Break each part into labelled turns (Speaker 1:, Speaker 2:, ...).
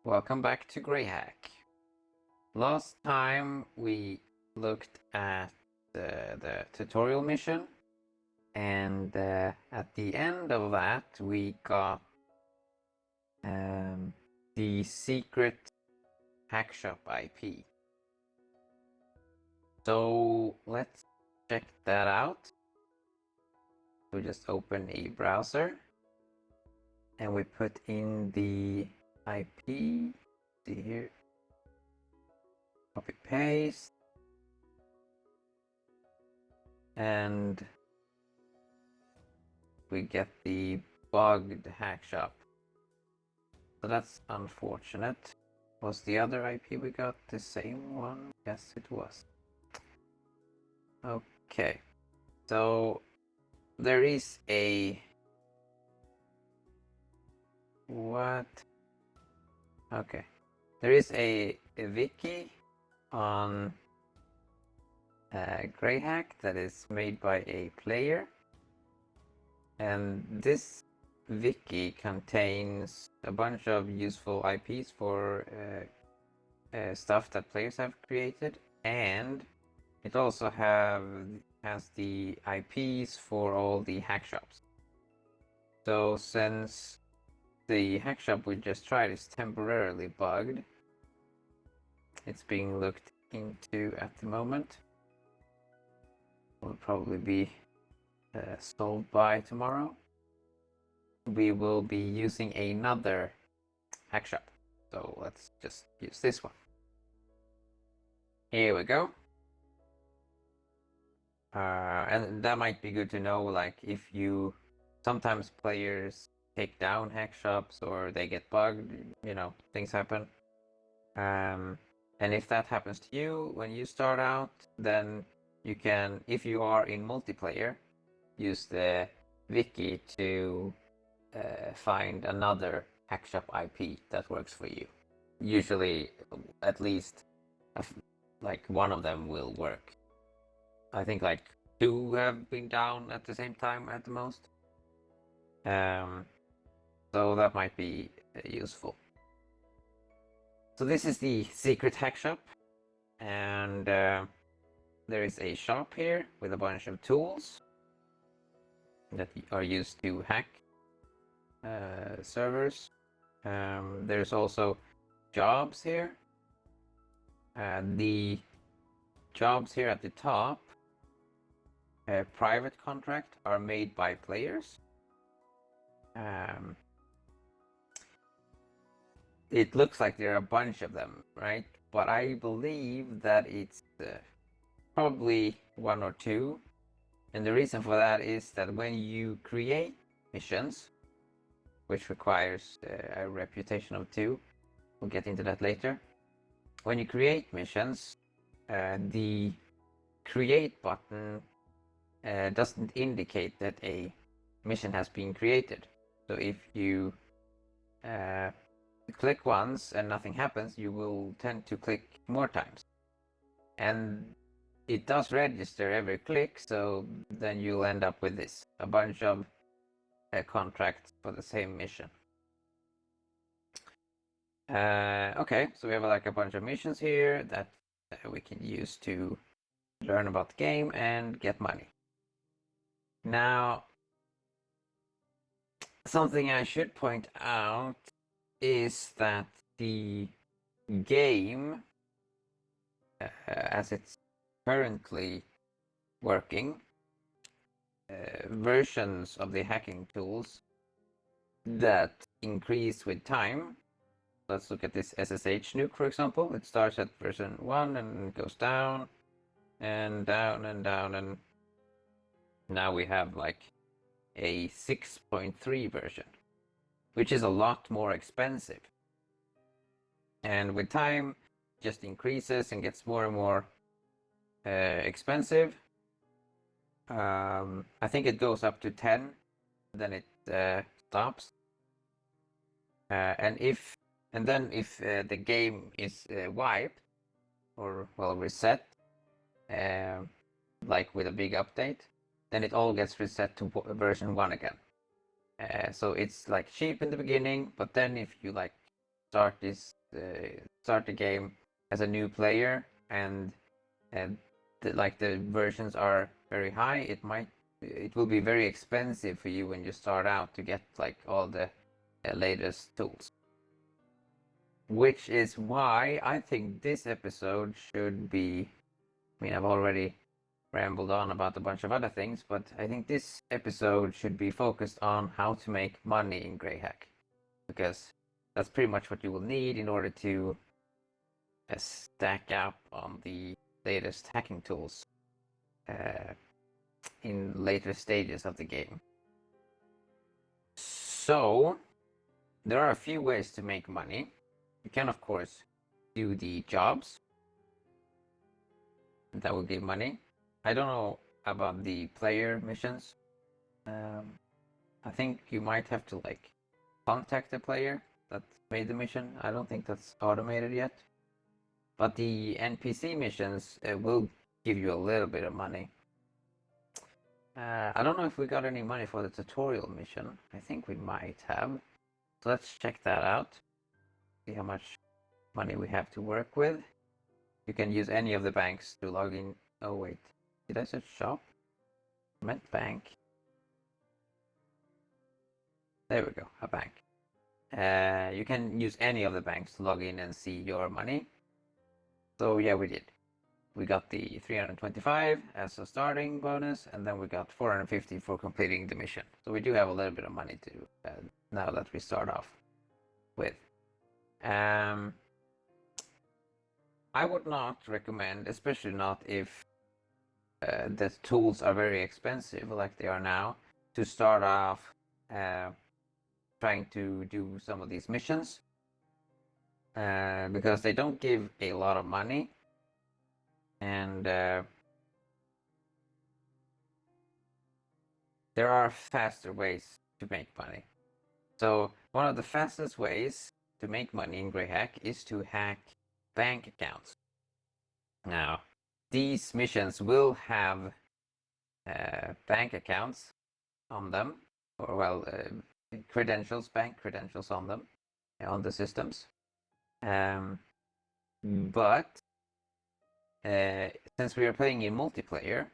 Speaker 1: Welcome back to Greyhack. Last time we looked at the tutorial mission, and at the end of that we got the secret Hackshop IP. So let's check that out. We just open a browser and we put in the IP. See here. Copy paste. And we get the bugged Hackshop. So that's unfortunate. Was the other IP we got the same one? Yes, it was. Okay. So there is a... What? Okay. There is a wiki on Greyhack that is made by a player, and this wiki contains a bunch of useful IPs for stuff that players have created, and it also has the IPs for all the hack shops. So since the hack shop we just tried is temporarily bugged, it's being looked into at the moment. Will probably be solved by tomorrow. We will be using another hack shop, so let's just use this one. Here we go. And that might be good to know, like if you sometimes players take down hack shops or they get bugged, you know, things happen. And if that happens to you when you start out, then you can, if you are in multiplayer, use the wiki to find another Hackshop IP that works for you. Usually, at least, like one of them will work. I think like 2 have been down at the same time at the most. So that might be useful. So this is the secret Hackshop, and there is a shop here with a bunch of tools that are used to hack servers. There's also jobs here. The jobs here at the top, private contract, are made by players. It looks like there are a bunch of them, right? But I believe that it's probably 1 or 2. And the reason for that is that when you create missions, which requires a reputation of 2, we'll get into that later. When you create missions, the create button doesn't indicate that a mission has been created. So if you click once and nothing happens, you will tend to click more times. And it does register every click, so then you'll end up with this, a bunch of contracts for the same mission. Okay, so we have like a bunch of missions here that we can use to learn about the game and get money. Now, something I should point out is that the game, as it's currently working, versions of the hacking tools that increase with time. Let's look at this SSH nuke, for example. It starts at version 1 and goes down and down and down, and now we have like a 6.3 version, which is a lot more expensive. And with time, it just increases and gets more and more expensive. I think it goes up to 10, then it stops. And then if the game is wiped or reset, like with a big update, then it all gets reset to version 1 again. So it's like cheap in the beginning, but then if you like start the game as a new player, and the versions are very high, it will be very expensive for you when you start out to get like all the latest tools. Which is why I think this episode should be. I mean, I've already rambled on about a bunch of other things, but I think this episode should be focused on how to make money in Greyhack, because that's pretty much what you will need in order to stack up on the latest hacking tools in later stages of the game. So, there are a few ways to make money. You can, of course, do the jobs. That will give money. I don't know about the player missions. I think you might have to like contact the player that made the mission. I don't think that's automated yet. But the NPC missions will give you a little bit of money. I don't know if we got any money for the tutorial mission. I think we might have. So let's check that out. See how much money we have to work with. You can use any of the banks to log in. Oh wait, did I search shop? I meant bank. There we go, a bank. You can use any of the banks to log in and see your money. So yeah, we did. We got the 325 as a starting bonus, and then we got 450 for completing the mission. So we do have a little bit of money to now that we start off with. I would not recommend, especially not if the tools are very expensive like they are now, to start off trying to do some of these missions because they don't give a lot of money, and there are faster ways to make money. So one of the fastest ways to make money in Greyhack is to hack bank accounts. Now, these missions will have bank accounts on them, or well, credentials, bank credentials on them, on the systems. But since we are playing in multiplayer,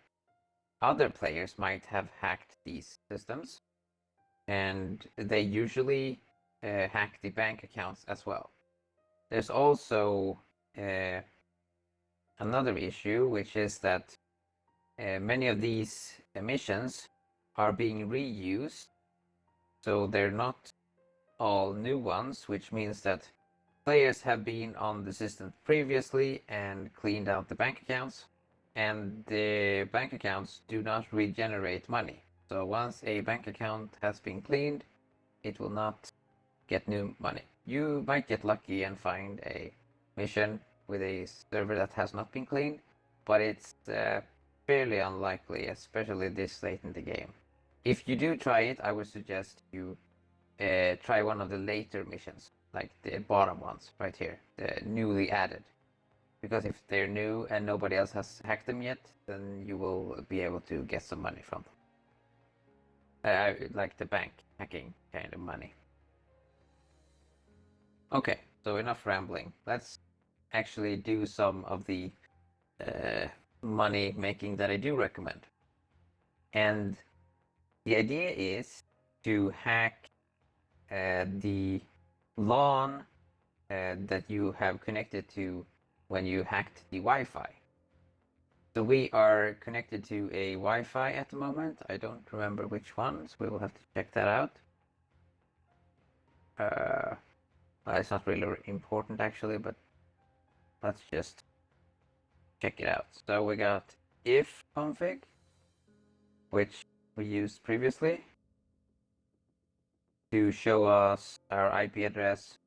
Speaker 1: other players might have hacked these systems, and they usually hack the bank accounts as well. There's also another issue, which is that many of these missions are being reused, so they're not all new ones, which means that players have been on the system previously and cleaned out the bank accounts, and the bank accounts do not regenerate money. So once a bank account has been cleaned, it will not get new money. You might get lucky and find a mission with a server that has not been cleaned, but it's fairly unlikely, especially this late in the game. If you do try it, I would suggest you try one of the later missions, like the bottom ones right here, the newly added. Because if they're new and nobody else has hacked them yet, then you will be able to get some money from them. Like the bank hacking kind of money. Okay, so enough rambling. Let's actually do some of the money making that I do recommend. And the idea is to hack the LAN that you have connected to when you hacked the Wi-Fi. So we are connected to a Wi-Fi at the moment. I don't remember which one, so we will have to check that out. Well, it's not really important actually, but let's just check it out. So we got if config, which we used previously to show us our IP address,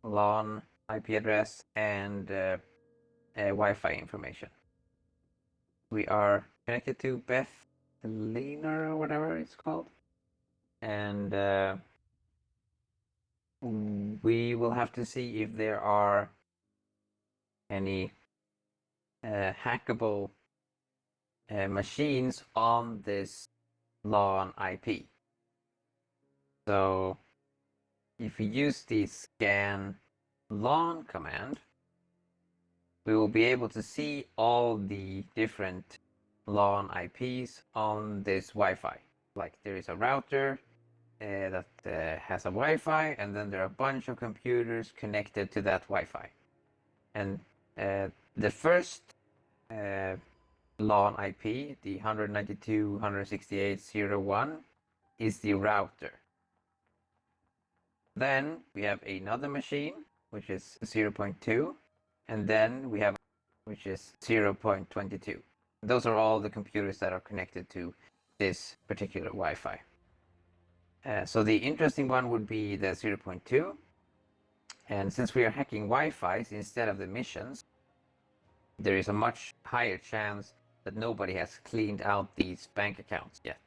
Speaker 1: LAN IP address, and Wi-Fi information. We are connected to Bethlina or whatever it's called, and we will have to see if there are any hackable machines on this LAN IP. So if we use the scan LAN command, we will be able to see all the different LAN IPs on this Wi-Fi. Like there is a router that has a Wi-Fi, and then there are a bunch of computers connected to that Wi-Fi. And the first LAN IP, the 192.168.0.1, is the router. Then we have another machine, which is 0.2, and then we have which is 0.22. Those are all the computers that are connected to this particular Wi-Fi. So the interesting one would be the 0.2. And since we are hacking Wi-Fi's instead of the missions, there is a much higher chance that nobody has cleaned out these bank accounts yet.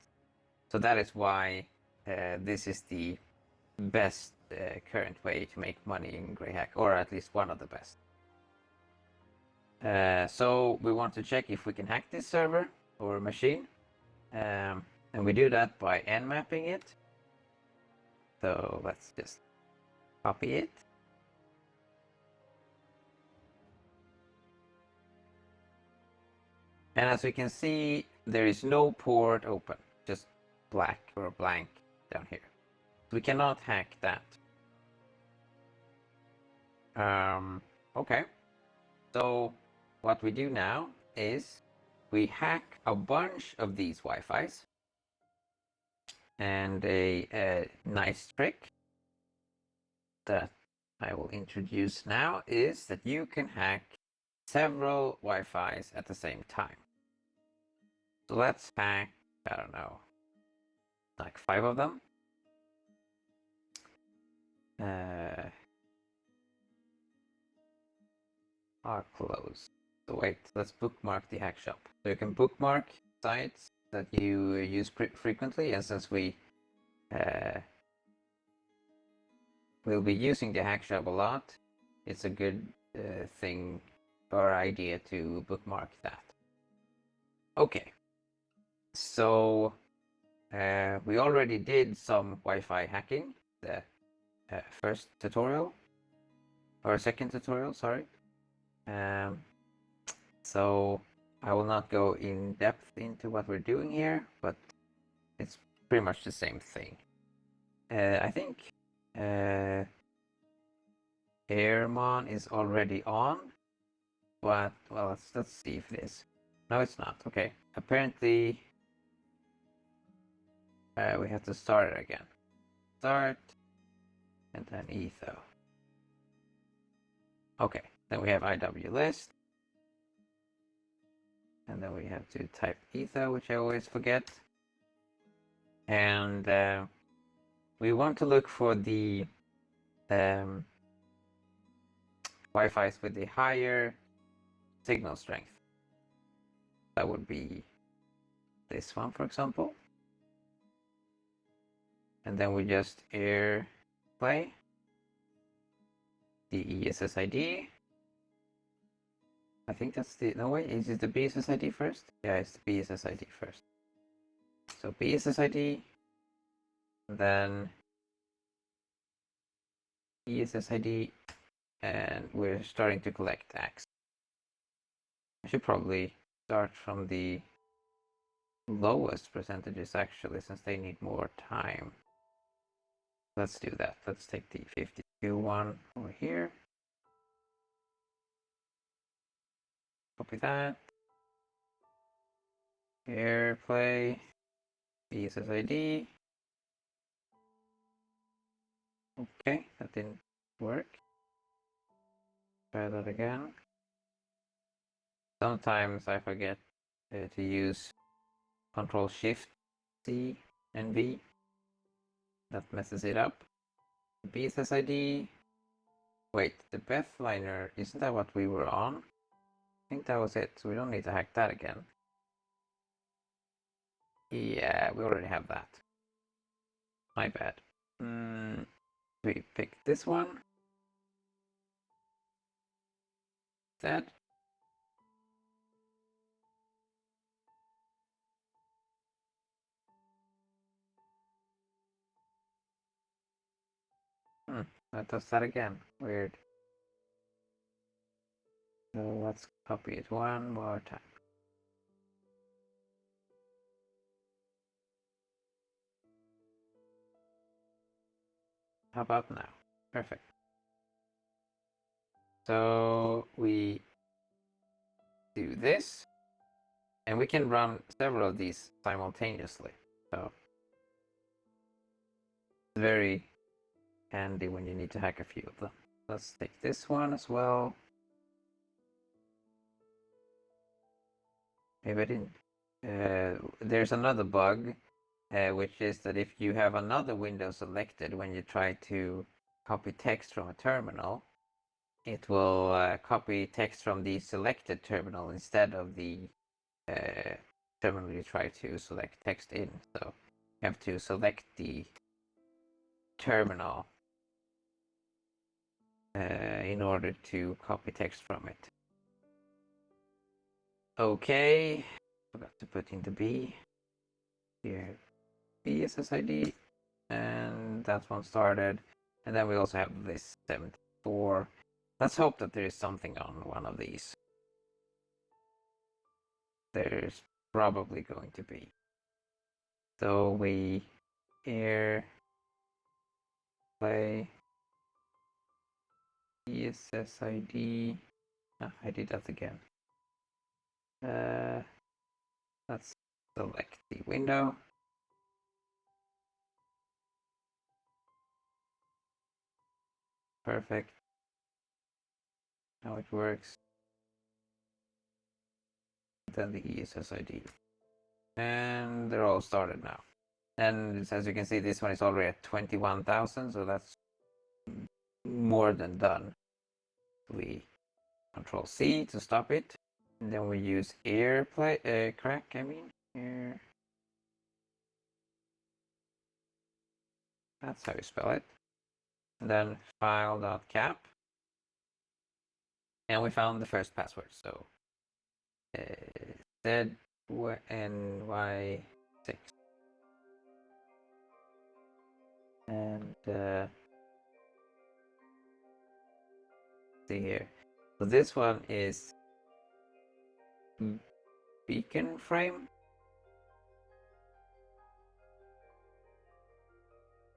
Speaker 1: So that is why this is the best current way to make money in Greyhack, or at least one of the best. So we want to check if we can hack this server or machine. And we do that by nmapping it. So let's just copy it. And as we can see, there is no port open, just black or blank down here. We cannot hack that. Okay. So what we do now is we hack a bunch of these Wi-Fi's. And a nice trick that I will introduce now is that you can hack several Wi-Fi's at the same time. So let's hack, I don't know, like 5 of them. Are closed. So wait, let's bookmark the Hackshop. So you can bookmark sites that you use frequently, and since we will be using the Hackshop a lot, it's a good thing or idea to bookmark that. Okay, so we already did some Wi-Fi hacking, the first tutorial, or second tutorial, sorry. So I will not go in depth into what we're doing here, but it's pretty much the same thing. I think Airmon is already on, but well, let's see if it is. No, it's not. Okay, apparently we have to start it again. Start, and then etho. Okay, then we have IW list, and then we have to type etho, which I always forget. And we want to look for the Wi-Fi's with the higher signal strength. That would be this one, for example. And then we just air play the ESSID. I think that's the, no wait, is it the BSSID first? Yeah, it's the BSSID first. So BSSID, then ESSID, and we're starting to collect X. I should probably start from the lowest percentages actually, since they need more time. Let's do that. Let's take the 52 one over here. Copy that. AirPlay, BSSID. Okay, that didn't work. Try that again. Sometimes I forget to use Control Shift C and V. That messes it up. BSSID. Wait, the Bethliner, isn't that what we were on? I think that was it, so we don't need to hack that again. Yeah, we already have that. My bad. We pick this one. That. That does that again. Weird. So let's copy it one more time. How about now? Perfect. So we do this, and we can run several of these simultaneously. So it's very handy when you need to hack a few of them. Let's take this one as well. Maybe I didn't. There's another bug, which is that if you have another window selected when you try to copy text from a terminal, it will copy text from the selected terminal instead of the terminal you try to select text in. So you have to select the terminal in order to copy text from it. Okay, forgot to put in the B. Here, BSSID, and that one started. And then we also have this 74. Let's hope that there is something on one of these. There's probably going to be. So we air play BSSID. I did that again. Let's select the window. Perfect. Now it works. Then the ESSID. And they're all started now. And as you can see, this one is already at 21,000, so that's more than done. We Control C to stop it. And then we use crack, air. That's how you spell it. And then file.cap. And we found the first password. So ZNY6. And see here. So this one is beacon frame.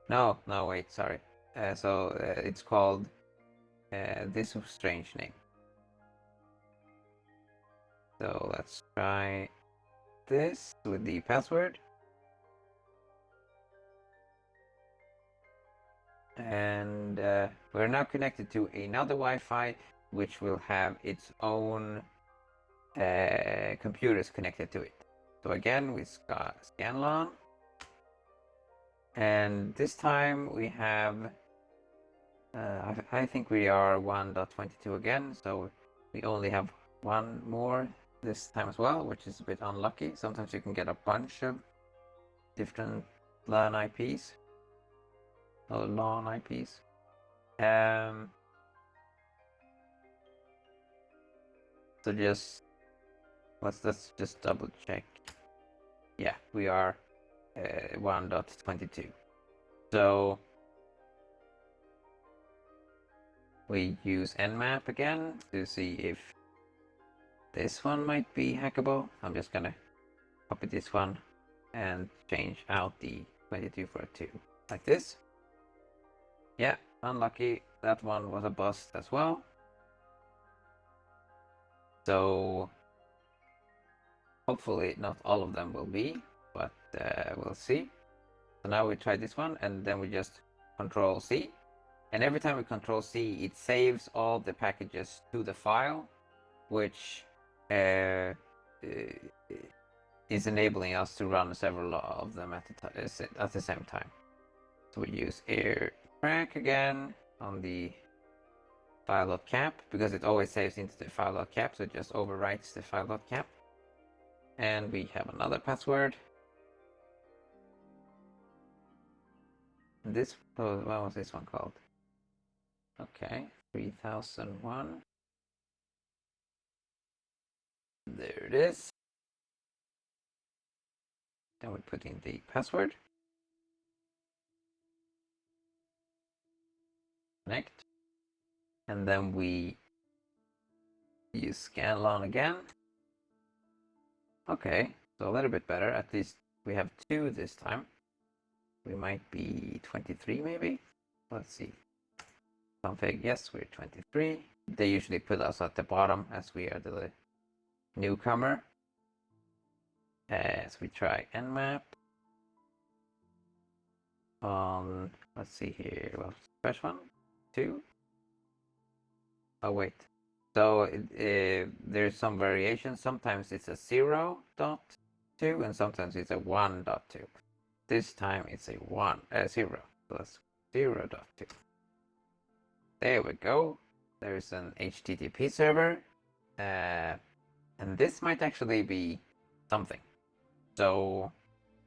Speaker 1: No, wait, sorry. It's called this strange name. So let's try this with the password. And we're now connected to another Wi-Fi, which will have its own computers connected to it. So again, we scanlan. And this time we have, I think we are 1.22 again, so we only have one more this time as well, which is a bit unlucky. Sometimes you can get a bunch of different LAN IPs, or LAN IPs. So let's just double check. Yeah, we are 1.22. So we use nmap again to see if this one might be hackable. I'm just gonna copy this one and change out the 22 for a 2, like this. Yeah, unlucky. That one was a bust as well. So hopefully not all of them will be, but we'll see. So now we try this one, and then we just Control C. And every time we Control C, it saves all the packages to the file, which is enabling us to run several of them at the same time. So we use air crack again on the file.cap, because it always saves into the file.cap, so it just overwrites the file.cap. And we have another password. This, what was this one called? Okay, 3001. There it is. Then we put in the password. Connect. And then we use scanlan again. Okay, so a little bit better. At least we have 2 this time. We might be 23 maybe. Let's see. Config, yes, we're 23. They usually put us at the bottom as we are the newcomer. As we try nmap. Let's see here. Well, first one, 2. Oh wait. So there's some variation. Sometimes it's a 0.2 and sometimes it's a 1.2. This time it's a 0 plus 0.2. There we go. There's an HTTP server, and this might actually be something. So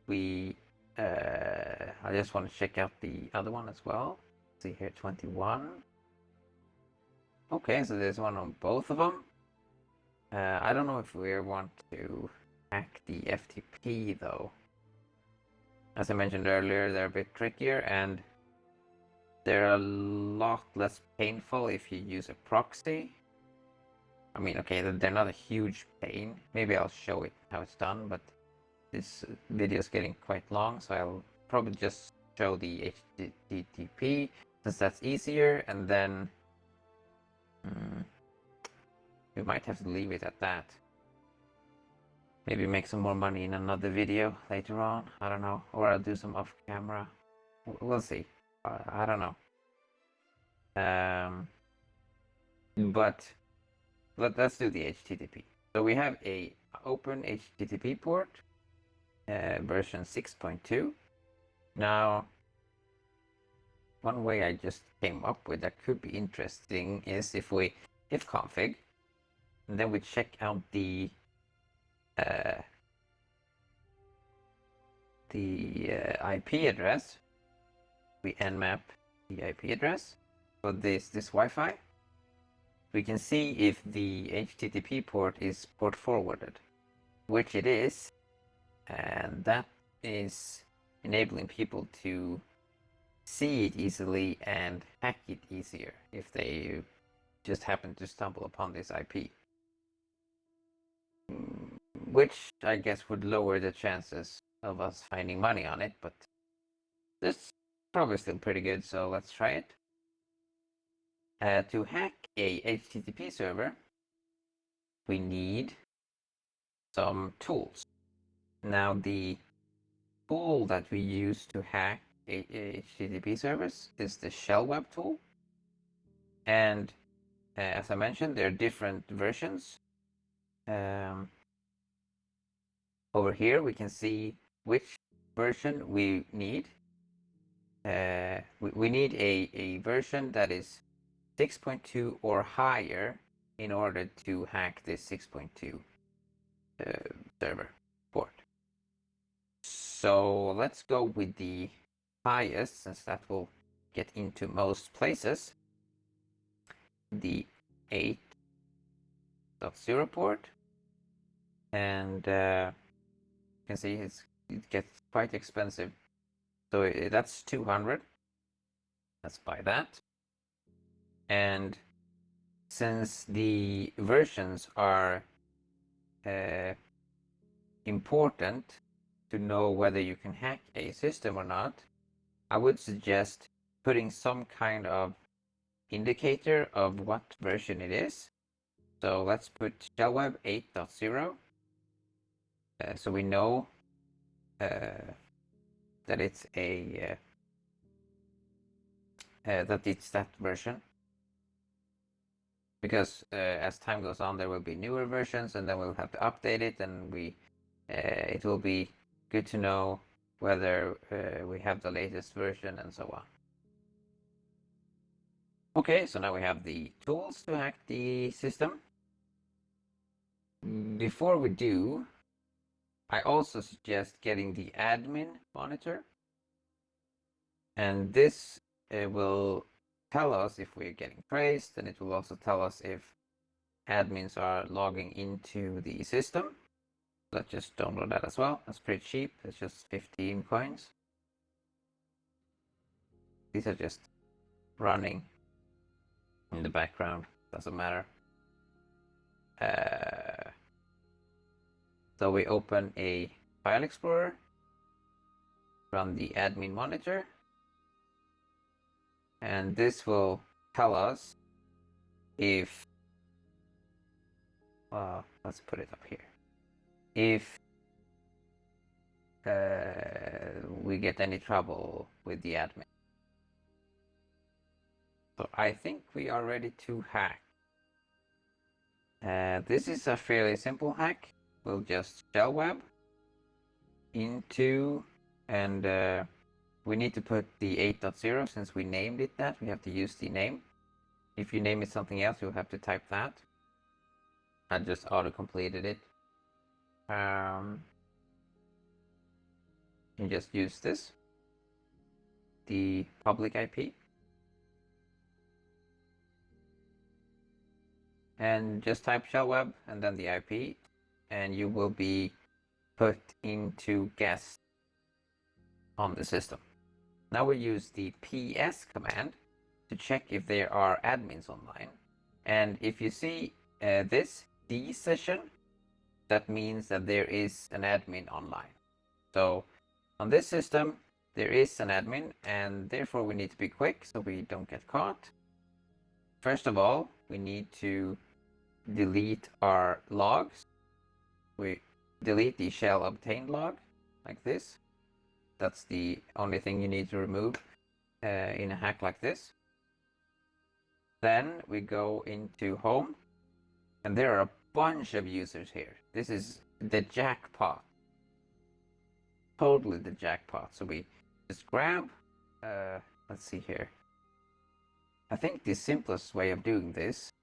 Speaker 1: we, I just want to check out the other one as well. See here, 21. Okay, so there's one on both of them. I don't know if we want to hack the FTP though. As I mentioned earlier, they're a bit trickier and they're a lot less painful if you use a proxy. I mean, okay, they're not a huge pain. Maybe I'll show it how it's done, but this video is getting quite long, so I'll probably just show the HTTP since that's easier, and then we might have to leave it at that. Maybe make some more money in another video later on. I don't know. Or I'll do some off camera. We'll see. I don't know. But let's do the HTTP. So we have a open HTTP port, version 6.2. Now, one way I just came up with that could be interesting is if config, and then we check out the IP address. We nmap the IP address for this Wi-Fi. We can see if the HTTP port is port forwarded, which it is, and that is enabling people to see it easily and hack it easier if they just happen to stumble upon this IP. Which I guess would lower the chances of us finding money on it, but this probably still pretty good, so let's try it. To hack a HTTP server, we need some tools. Now, the tool that we use to hack HTTP servers is the shellweb tool. And as I mentioned, there are different versions. Over here, we can see which version we need. We need a version that is 6.2 or higher in order to hack this 6.2 server port. So let's go with the highest, since that will get into most places. The 8.0 port, and you can see it gets quite expensive. So that's 200. Let's buy that. And since the versions are important to know whether you can hack a system or not, I would suggest putting some kind of indicator of what version it is. So let's put shellweb 8.0, so we know that it's that version. Because as time goes on, there will be newer versions, and then we'll have to update it, and it will be good to know whether we have the latest version and so on. Okay, so now we have the tools to hack the system. Before we do, I also suggest getting the admin monitor, and this will tell us if we're getting traced, and it will also tell us if admins are logging into the system. Let's just download that as well. That's pretty cheap. It's just 15 coins. These are just running in the background. Doesn't matter. So we open a file explorer from the admin monitor, and this will tell us if, let's put it up here, if we get any trouble with the admin. So I think we are ready to hack. This is a fairly simple hack. We'll just shellweb into, and we need to put the 8.0 since we named it that. We have to use the name. If you name it something else, you'll have to type that. I just auto-completed it. You just use this, the public IP, and just type shellweb and then the IP, and you will be put into guest on the system. Now we use the PS command to check if there are admins online, and if you see this D session, that means that there is an admin online. So on this system there is an admin, and therefore we need to be quick so we don't get caught. First of all, we need to delete our logs. We delete the shell obtained log like this. That's the only thing you need to remove in a hack like this. Then we go into home, and there are a bunch of users here. This is the jackpot. Totally the jackpot. So we just grab, let's see here. I think the simplest way of doing this,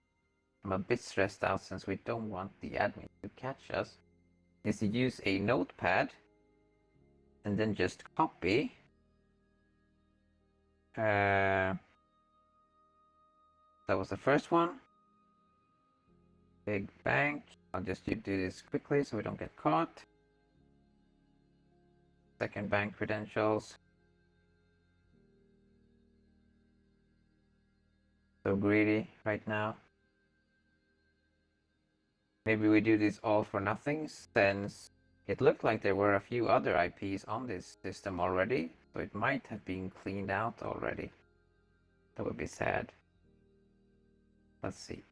Speaker 1: I'm a bit stressed out since we don't want the admin to catch us, is to use a notepad and then just copy that was the first one. Big bank. I'll just do this quickly so we don't get caught. Second bank credentials. So greedy right now. Maybe we do this all for nothing, since it looked like there were a few other IPs on this system already, so it might have been cleaned out already. That would be sad. Let's see.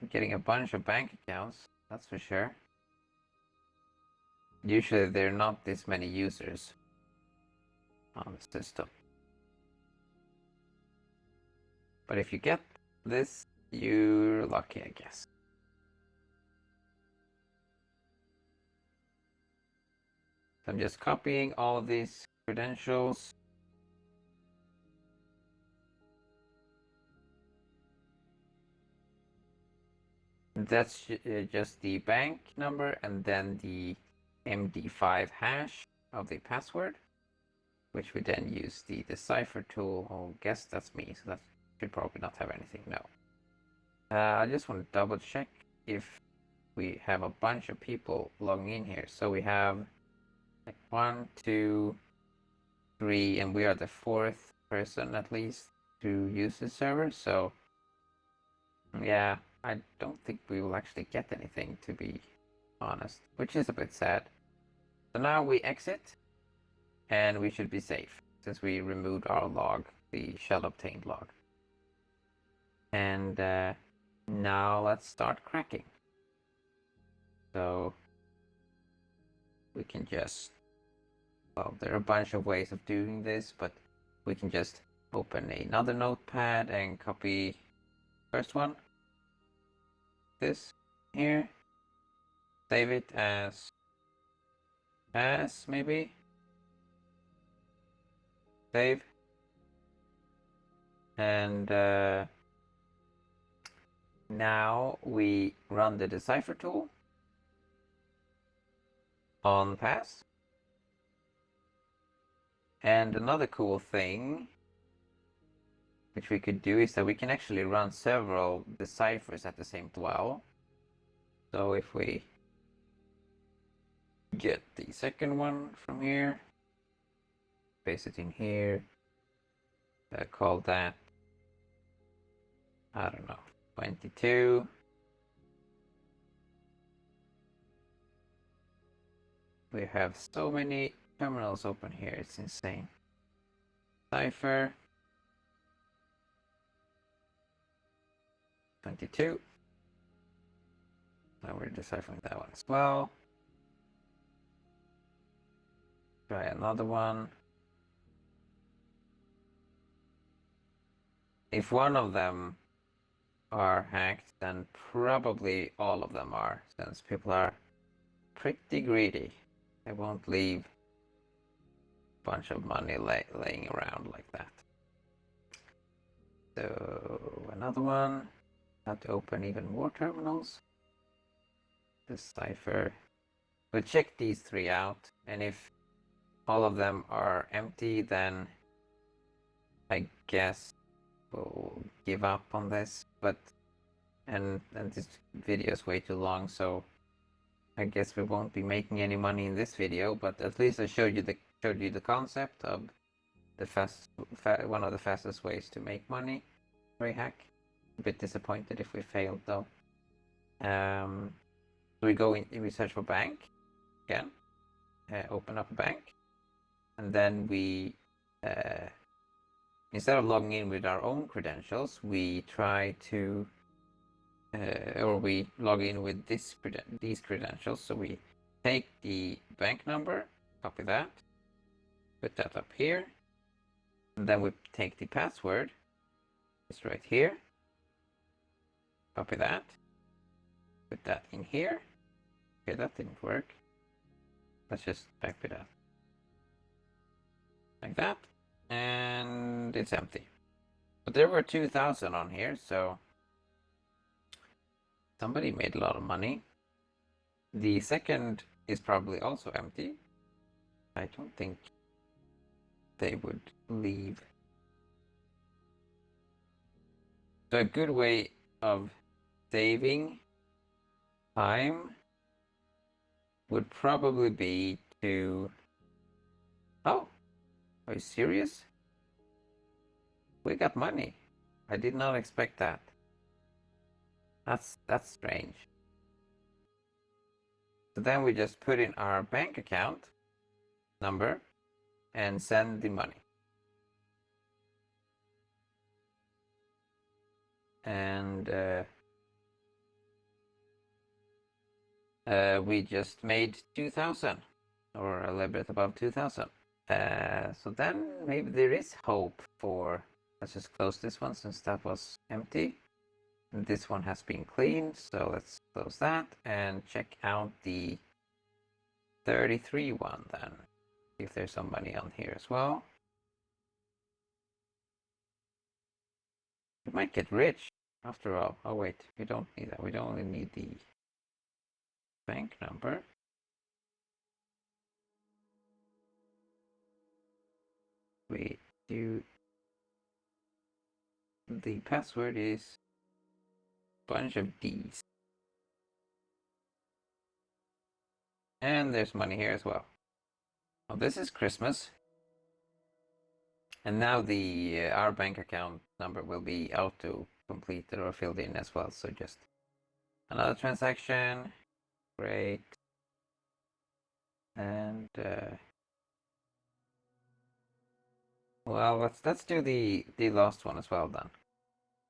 Speaker 1: I'm getting a bunch of bank accounts, that's for sure. Usually there are not this many users on the system. But if you get this, you're lucky, I guess. So I'm just copying all of these credentials. That's just the bank number and then the MD5 hash of the password, which we then use the decipher tool. Oh, guess that's me, so that should probably not have anything. No. I just want to double check if we have a bunch of people logging in here. So we have like 1, 2, 3, and we are the 4th person at least to use the server. So yeah, I don't think we will actually get anything, to be honest, which is a bit sad. So now we exit, and we should be safe since we removed our log, the shell obtained log. And now let's start cracking. So we can just, well, there are a bunch of ways of doing this, but we can just open another notepad and copy first one, this here, save it as maybe, save, and now we run the decipher tool on pass. And another cool thing which we could do is that we can actually run several deciphers at the same time. Well, so if we get the second one from here, paste it in here, call that, I don't know, 22. We have so many terminals open here, it's insane. Cipher. 22. Now we're deciphering that one as well. Try another one. If one of them are hacked, then probably all of them are, since people are pretty greedy. They won't leave a bunch of money laying around like that. So another one. Have to open even more terminals. Decipher. We'll check these 3 out, and if all of them are empty, then I guess we'll give up on this. But and this video is way too long, so I guess we won't be making any money in this video. But at least I showed you the concept of the one of the fastest ways to make money. Free hack. A bit disappointed if we failed though. So we go in, we search for bank again, open up a bank, and then we instead of logging in with our own credentials, we try to or we log in with these credentials. So we take the bank number, copy that, put that up here, and then we take the password, it's right here. Copy that. Put that in here. Okay, that didn't work. Let's just back it up. Like that. And it's empty. But there were 2,000 on here, so somebody made a lot of money. The second is probably also empty. I don't think they would leave. So a good way of saving time would probably be to... Oh, are you serious? We got money. I did not expect that. That's strange. So then we just put in our bank account number and send the money. And we just made 2,000, or a little bit above 2,000. So then maybe there is hope for... Let's just close this one since that was empty. And this one has been cleaned, so let's close that and check out the 33 one then. See if there's some money on here as well. We might get rich after all. Oh wait, we don't need that. We only need the bank number. We do... The password is bunch of D's. And there's money here as well. Well, this is Christmas. And now the our bank account number will be auto completed or filled in as well. So just another transaction. Great. And well, let's do the last one as well then.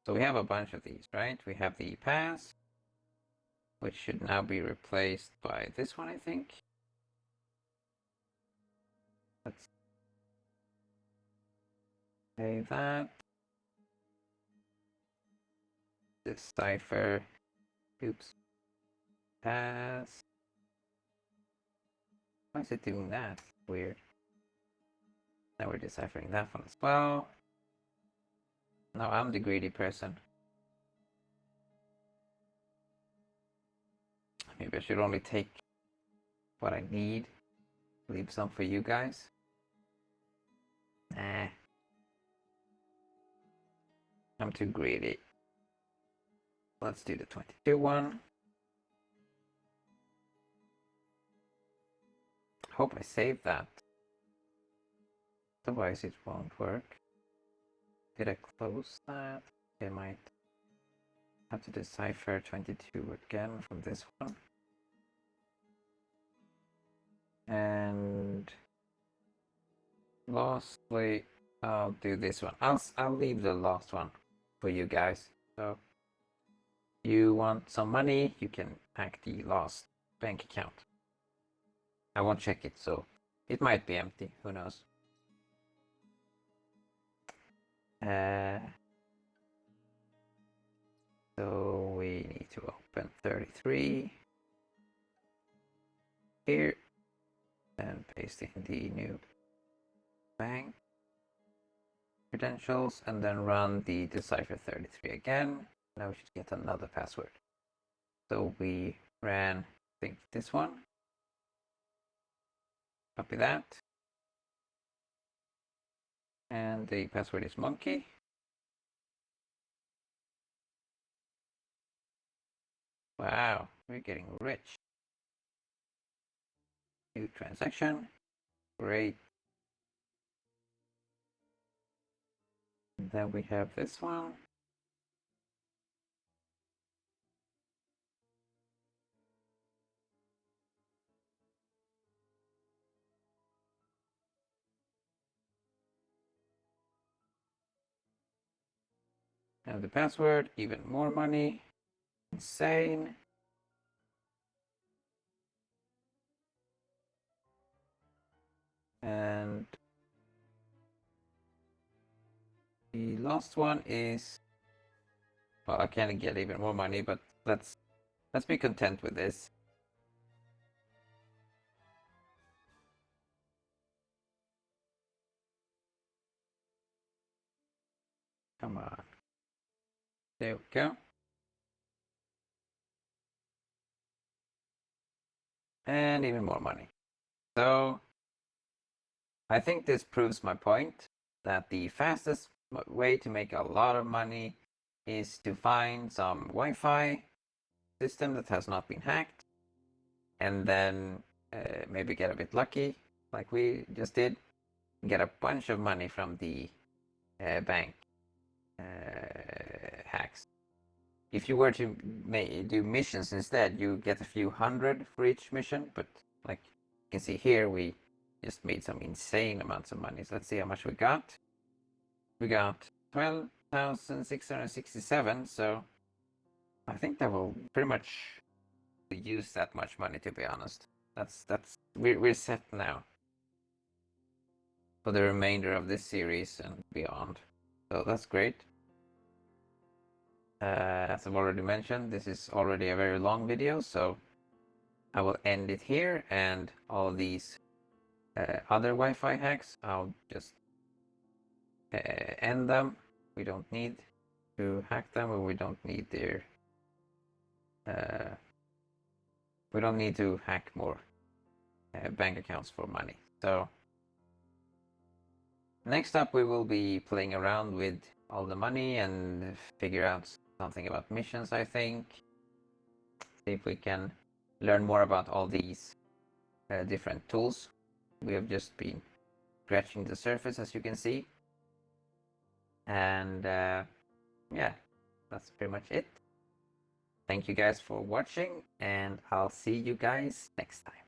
Speaker 1: So we have a bunch of these, right? We have the pass, which should now be replaced by this one, I think. Let's save that. Decipher. Oops. Pass. Why is it doing that? Weird. Now we're deciphering that one as well. Now I'm the greedy person. Maybe I should only take what I need. Leave some for you guys. Nah. I'm too greedy. Let's do the 22 one. Hope I saved that. Otherwise it won't work. Did I close that? It might. Have to decipher 22 again from this one. And lastly, I'll do this one. I'll leave the last one for you guys. So you want some money, you can hack the last bank account. I won't check it, so it might be empty, who knows. So we need to open 33 here and paste in the new bank credentials and then run the decipher 33 again. Now we should get another password. So we ran, I think, this one. Copy that. And the password is monkey. Wow, we're getting rich. New transaction. Great. And then we have this one. And the password, even more money. Insane. And the last one is, well, I can't get even more money, but let's be content with this. Come on. There we go. And even more money. So I think this proves my point that the fastest way to make a lot of money is to find some Wi-Fi system that has not been hacked and then maybe get a bit lucky like we just did, get a bunch of money from the bank hacks. If you were to do missions instead, you get a few hundred for each mission, but like you can see here, we just made some insane amounts of money. So let's see how much we got. We got 12,667, so I think that will pretty much use that much money, to be honest. We're set now for the remainder of this series and beyond. So that's great. As I've already mentioned, this is already a very long video, so I will end it here, and all these other Wi-Fi hacks, I'll just end them. We don't need to hack them, or we don't need their we don't need to hack more bank accounts for money. So next up, we will be playing around with all the money and figure out something about missions, I think. See if we can learn more about all these different tools. We have just been scratching the surface, as you can see. And yeah, that's pretty much it. Thank you guys for watching, and I'll see you guys next time.